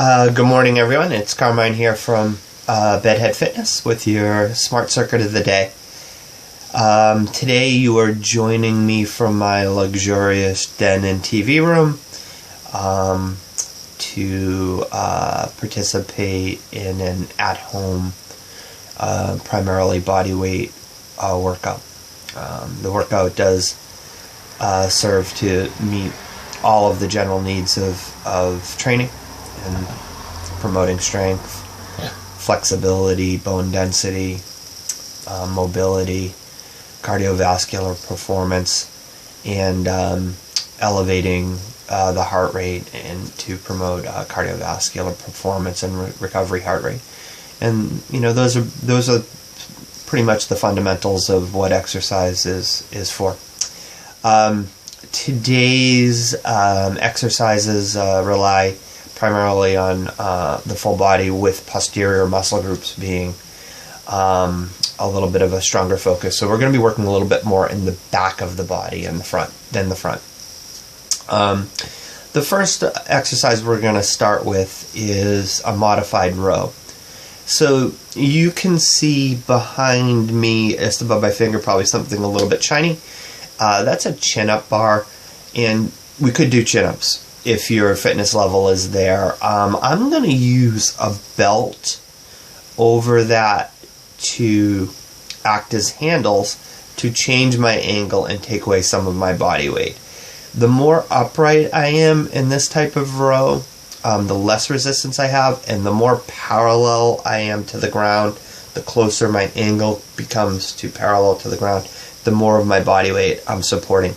Good morning, everyone. It's Carmine here from Bedhead Fitness with your Smart Circuit of the day. Today you are joining me from my luxurious den and TV room to participate in an at-home, primarily body weight workout. The workout does serve to meet all of the general needs of training and promoting strength, flexibility, bone density, mobility, cardiovascular performance, and elevating the heart rate and to promote cardiovascular performance and recovery heart rate. And those are pretty much the fundamentals of what exercise is for. Today's exercises rely primarily on the full body, with posterior muscle groups being a little bit of a stronger focus. So we're going to be working a little bit more in the back of the body and the front than the front. The first exercise we're going to start with is a modified row. So you can see behind me, just above my finger, probably something a little bit shiny. That's a chin-up bar, and we could do chin-ups if your fitness level is there. I'm going to use a belt over that to act as handles to change my angle and take away some of my body weight. The more upright I am in this type of row, the less resistance I have, and the more parallel I am to the ground, the closer my angle becomes to parallel to the ground, the more of my body weight I'm supporting.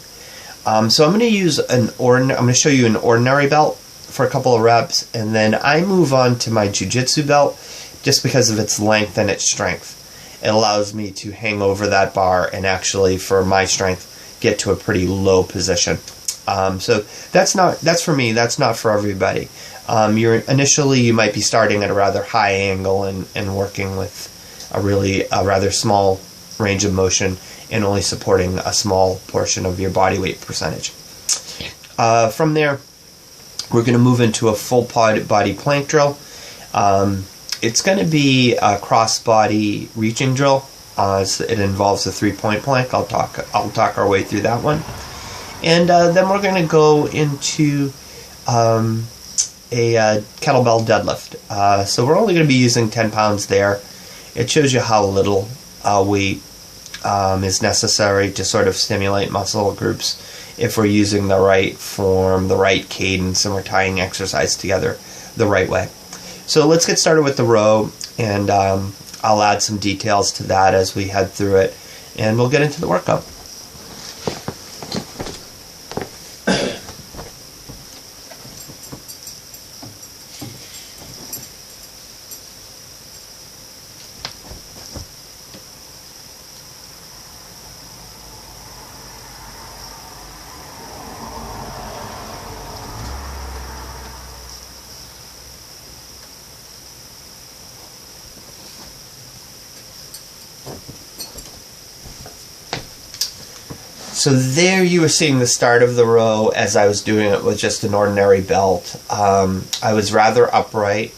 So I'm going to use I'm going to show you an ordinary belt for a couple of reps, and then I move on to my jiu-jitsu belt just because of its length and its strength. It allows me to hang over that bar and actually, for my strength, get to a pretty low position. So that's for me. That's not for everybody. Initially you might be starting at a rather high angle and working with a rather small range of motion and only supporting a small portion of your body weight percentage. From there, we're going to move into a full body plank drill. It's going to be a cross body reaching drill. It involves a 3-point plank. I'll talk our way through that one, and then we're going to go into a kettlebell deadlift. So we're only going to be using 10 pounds there. It shows you how little weight is necessary to sort of stimulate muscle groups if we're using the right form, the right cadence, and we're tying exercise together the right way. So let's get started with the row, and I'll add some details to that as we head through it, and we'll get into the workout. So there you were seeing the start of the row as I was doing it with just an ordinary belt. I was rather upright.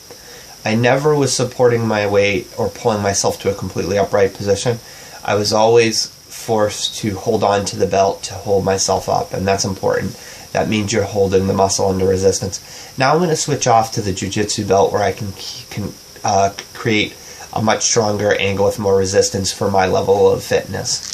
I never was supporting my weight or pulling myself to a completely upright position. I was always forced to hold on to the belt to hold myself up, and that's important. That means you're holding the muscle under resistance. Now I'm going to switch off to the jiu-jitsu belt, where I can create a much stronger angle with more resistance for my level of fitness.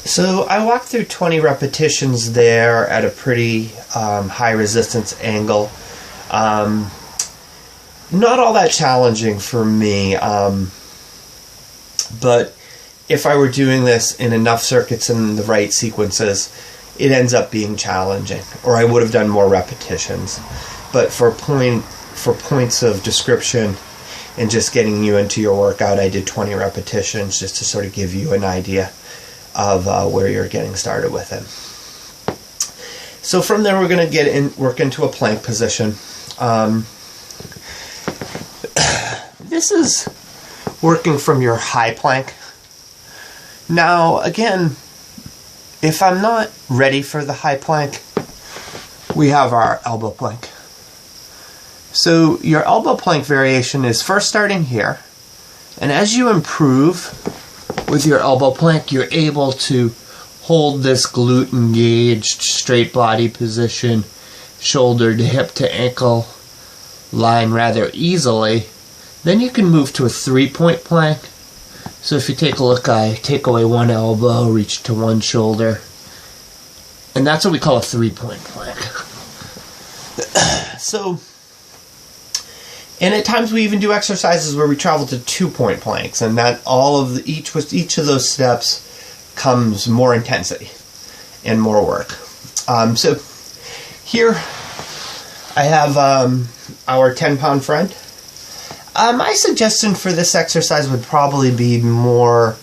So I walked through 20 repetitions there at a pretty high resistance angle. Not all that challenging for me, but if I were doing this in enough circuits in the right sequences, it ends up being challenging, or I would have done more repetitions. But for points of description and just getting you into your workout, I did 20 repetitions just to sort of give you an idea of where you're getting started with it. So from there, we're going to work into a plank position. This is working from your high plank. Now, again, if I'm not ready for the high plank, we have our elbow plank. So your elbow plank variation is first starting here, and as you improve with your elbow plank, you're able to hold this glute engaged, straight body position, shoulder to hip to ankle line rather easily. Then you can move to a 3-point plank. So if you take a look, I take away one elbow, reach to one shoulder, and that's what we call a 3-point plank. And at times we even do exercises where we travel to 2-point planks, and that each of those steps comes more intensity and more work. So here I have our 10-pound friend. My suggestion for this exercise would probably be more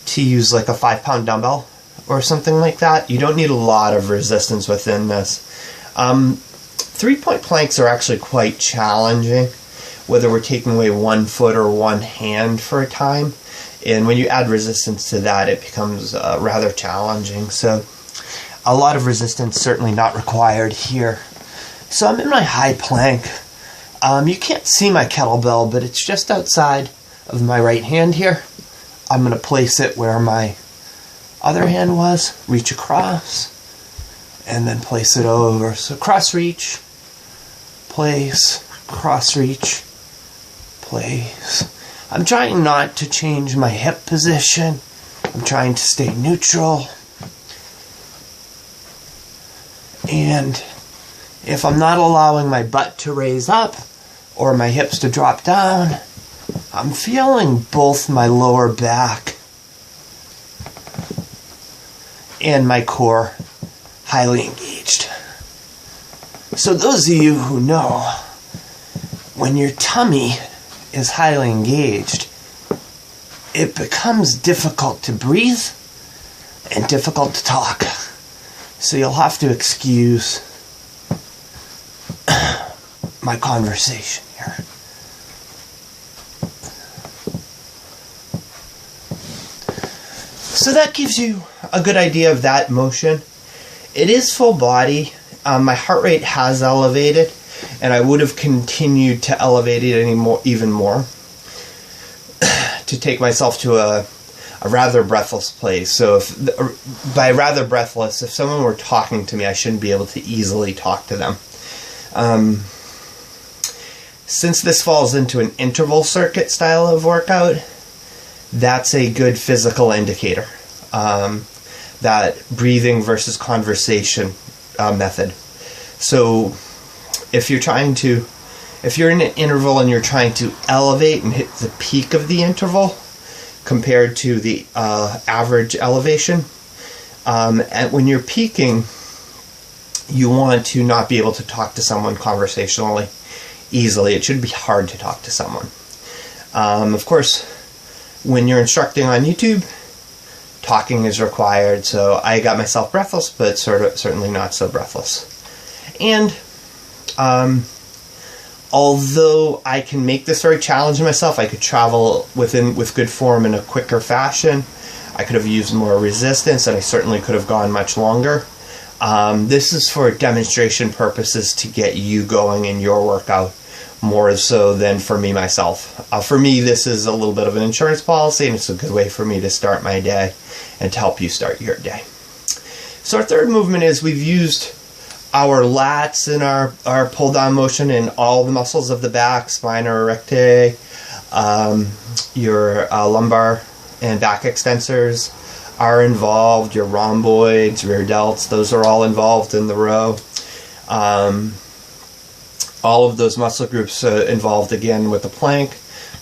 to use like a 5-pound dumbbell or something like that. You don't need a lot of resistance within this. 3-point planks are actually quite challenging, whether we're taking away one foot or one hand for a time. And when you add resistance to that, it becomes rather challenging. So a lot of resistance certainly not required here. So I'm in my high plank. You can't see my kettlebell, but it's just outside of my right hand here. I'm going to place it where my other hand was, reach across, and then place it over. So cross reach, place, cross reach, place. I'm trying not to change my hip position. I'm trying to stay neutral. And if I'm not allowing my butt to raise up or my hips to drop down, I'm feeling both my lower back and my core highly engaged. So those of you who know, when your tummy is highly engaged, it becomes difficult to breathe and difficult to talk. So you'll have to excuse my conversation here. So that gives you a good idea of that motion. It is full body. My heart rate has elevated, and I would have continued to elevate it even more to take myself to a rather breathless place. So by rather breathless, if someone were talking to me, I shouldn't be able to easily talk to them. Since this falls into an interval circuit style of workout, that's a good physical indicator. That breathing versus conversation method. So if you're in an interval and you're trying to elevate and hit the peak of the interval compared to the average elevation, and when you're peaking, you want to not be able to talk to someone conversationally easily. It should be hard to talk to someone. Of course, when you're instructing on YouTube, talking is required, so I got myself breathless, but certainly not so breathless. And although I can make this very challenging myself, I could travel with good form in a quicker fashion. I could have used more resistance, and I certainly could have gone much longer. This is for demonstration purposes to get you going in your workout more so than for me myself. For me, this is a little bit of an insurance policy, and it's a good way for me to start my day and to help you start your day. So our third movement is we've used our lats in our pull down motion in all the muscles of the back, spina erecta, your lumbar and back extensors, are involved. Your rhomboids, rear delts, those are all involved in the row. All of those muscle groups involved again with the plank,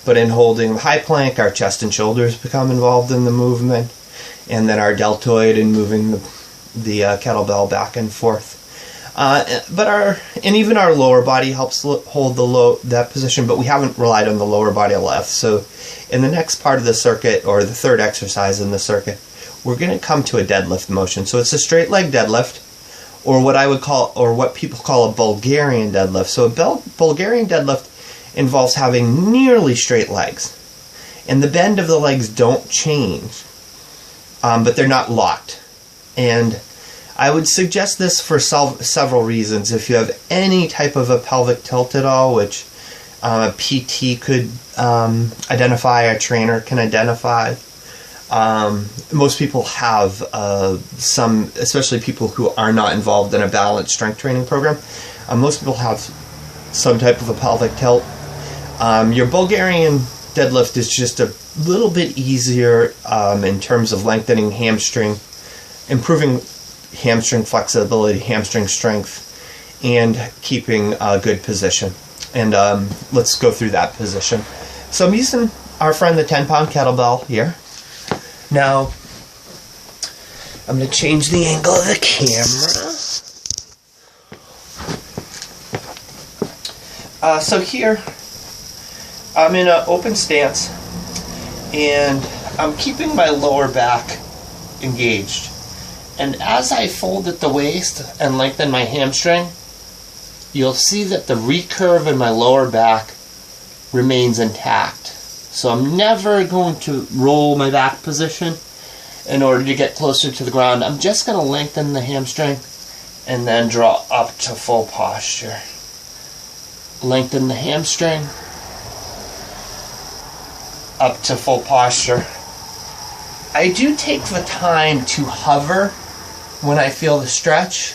but in holding the high plank, our chest and shoulders become involved in the movement, and then our deltoid in moving the kettlebell back and forth. And even our lower body helps hold that position, but we haven't relied on the lower body left. So in the next part of the circuit, or the third exercise in the circuit, we're going to come to a deadlift motion. So it's a straight leg deadlift, or what I would call, or what people call a Bulgarian deadlift. So a Bulgarian deadlift involves having nearly straight legs, and the bend of the legs don't change, but they're not locked. And I would suggest this for several reasons. If you have any type of a pelvic tilt at all, which a PT could identify, a trainer can identify. Most people have some, especially people who are not involved in a balanced strength training program. Most people have some type of a pelvic tilt. Your Bulgarian deadlift is just a little bit easier in terms of lengthening hamstring, improving hamstring flexibility, hamstring strength, and keeping a good position. And let's go through that position. So I'm using our friend the 10-pound kettlebell here. Now, I'm going to change the angle of the camera. So here, I'm in an open stance, and I'm keeping my lower back engaged. And as I fold at the waist and lengthen my hamstring, you'll see that the recurve in my lower back remains intact. So I'm never going to roll my back position in order to get closer to the ground. I'm just going to lengthen the hamstring and then draw up to full posture. Lengthen the hamstring, up to full posture. I do take the time to hover when I feel the stretch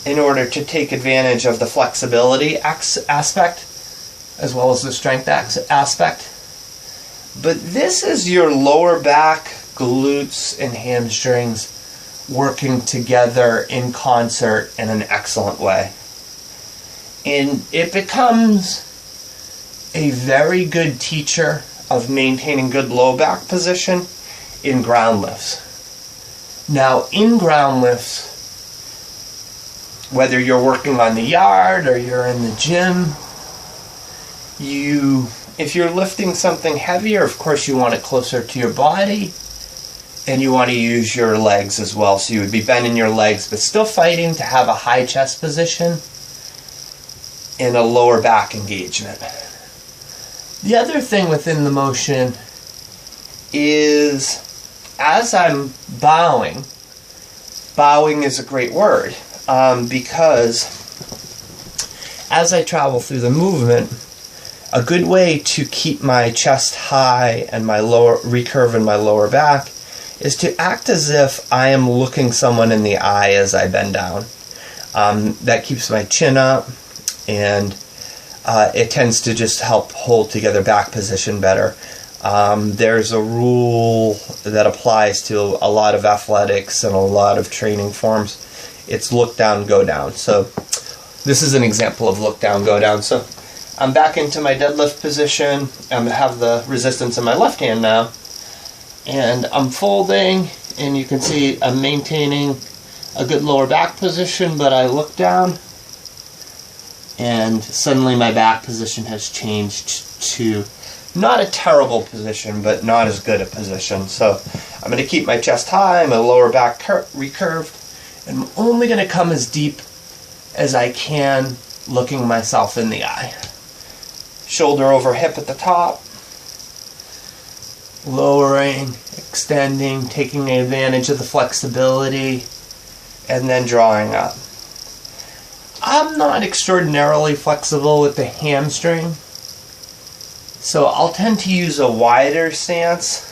in order to take advantage of the flexibility aspect as well as the strength aspect. But this is your lower back, glutes, and hamstrings working together in concert in an excellent way. And it becomes a very good teacher of maintaining good low back position in ground lifts. Now, in ground lifts, whether you're working on the yard or you're in the gym, if you're lifting something heavier, of course you want it closer to your body, and you want to use your legs as well. So you would be bending your legs, but still fighting to have a high chest position and a lower back engagement. The other thing within the motion is, as I'm bowing is a great word, because as I travel through the movement, a good way to keep my chest high and my recurve in my lower back is to act as if I am looking someone in the eye as I bend down. That keeps my chin up, and it tends to just help hold together back position better. There's a rule that applies to a lot of athletics and a lot of training forms. It's look down, go down. So this is an example of look down, go down. So I'm back into my deadlift position. I have the resistance in my left hand now. And I'm folding, and you can see I'm maintaining a good lower back position, but I look down, and suddenly my back position has changed to not a terrible position, but not as good a position. So I'm going to keep my chest high, my lower back recurved, and I'm only going to come as deep as I can, looking myself in the eye. Shoulder over hip at the top, lowering, extending, taking advantage of the flexibility, and then drawing up. I'm not extraordinarily flexible with the hamstring, so I'll tend to use a wider stance,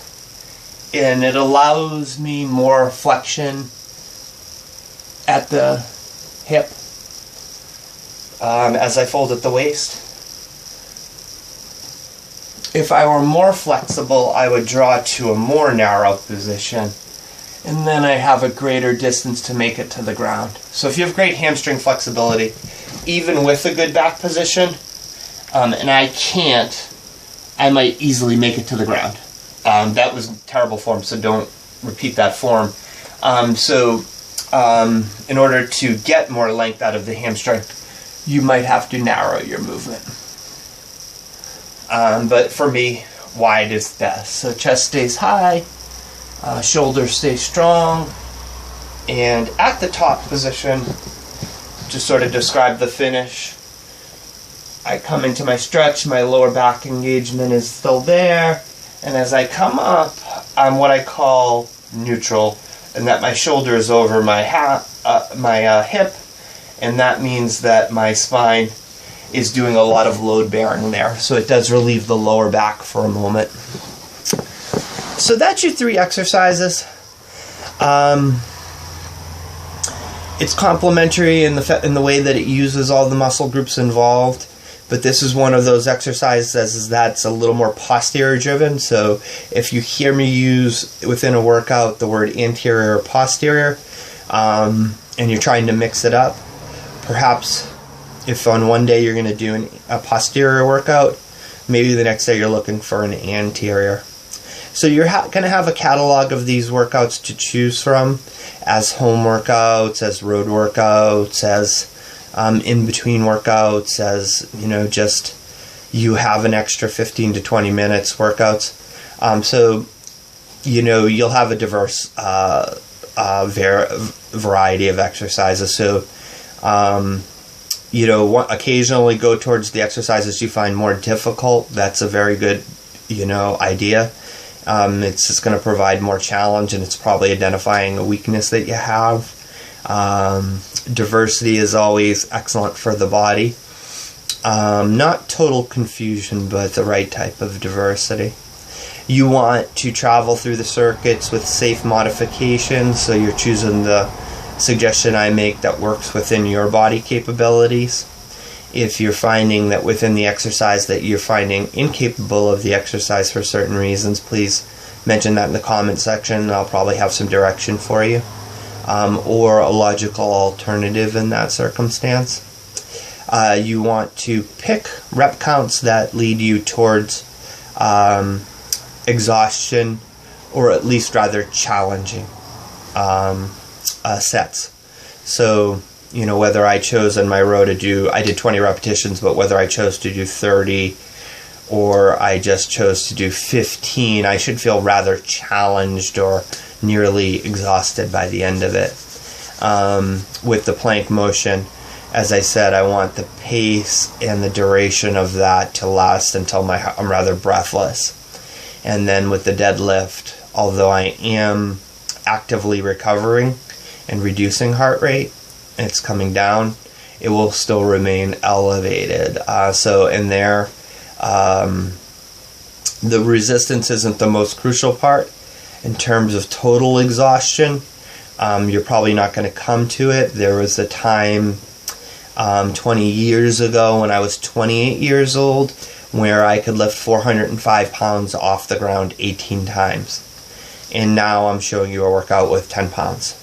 and it allows me more flexion at the hip as I fold at the waist. If I were more flexible, I would draw to a more narrow position, and then I have a greater distance to make it to the ground. So if you have great hamstring flexibility, even with a good back position, and I can't, I might easily make it to the ground. That was terrible form, so don't repeat that form. In order to get more length out of the hamstring, you might have to narrow your movement. But for me, wide is best. So chest stays high, shoulders stay strong, and at the top position, to sort of describe the finish, I come into my stretch, my lower back engagement is still there, and as I come up, I'm what I call neutral, and that my shoulder is over my hip, and that means that my spine is doing a lot of load bearing there, so it does relieve the lower back for a moment. So that's your 3 exercises. It's complementary in the way that it uses all the muscle groups involved, but this is one of those exercises that's a little more posterior driven. So if you hear me use within a workout the word anterior or posterior, and you're trying to mix it up, perhaps if on one day you're going to do a posterior workout, maybe the next day you're looking for an anterior. So you're going to have a catalog of these workouts to choose from, as home workouts, as road workouts, as in-between workouts, as, just you have an extra 15 to 20 minutes workouts. So, you'll have a diverse variety of exercises. So, occasionally go towards the exercises you find more difficult. That's a very good, idea. It's just going to provide more challenge, and it's probably identifying a weakness that you have. Diversity is always excellent for the body. Not total confusion, but the right type of diversity. You want to travel through the circuits with safe modifications, so you're choosing the suggestion I make that works within your body capabilities. If you're finding that within the exercise that you're finding incapable of the exercise for certain reasons, please mention that in the comment section, and I'll probably have some direction for you, or a logical alternative in that circumstance. You want to pick rep counts that lead you towards exhaustion, or at least rather challenging sets. So, whether I chose in my row I did 20 repetitions, but whether I chose to do 30 or I just chose to do 15, I should feel rather challenged or nearly exhausted by the end of it. With the plank motion, as I said, I want the pace and the duration of that to last until I'm rather breathless. And then with the deadlift, although I am actively recovering and reducing heart rate, it's coming down, it will still remain elevated. So in there, the resistance isn't the most crucial part. In terms of total exhaustion, you're probably not going to come to it. There was a time 20 years ago when I was 28 years old where I could lift 405 pounds off the ground 18 times. And now I'm showing you a workout with 10 pounds.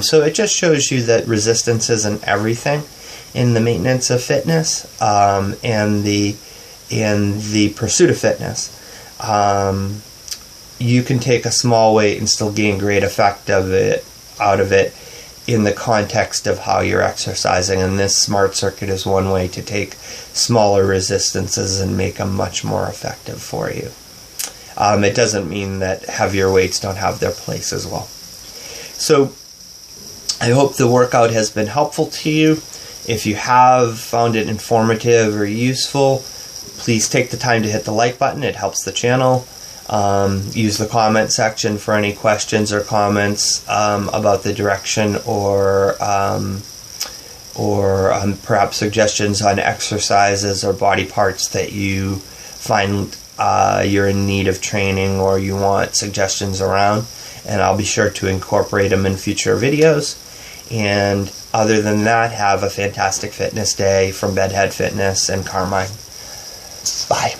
So it just shows you that resistance isn't everything in the maintenance of fitness, and the pursuit of fitness. You can take a small weight and still gain great effect out of it in the context of how you're exercising, and this smart circuit is one way to take smaller resistances and make them much more effective for you. It doesn't mean that heavier weights don't have their place as well. So I hope the workout has been helpful to you. If you have found it informative or useful, please take the time to hit the like button. It helps the channel. Use the comment section for any questions or comments about the direction or perhaps suggestions on exercises or body parts that you find you're in need of training or you want suggestions around, and I'll be sure to incorporate them in future videos. And other than that, have a fantastic fitness day from Bedhead Fitness and Carmine. Bye.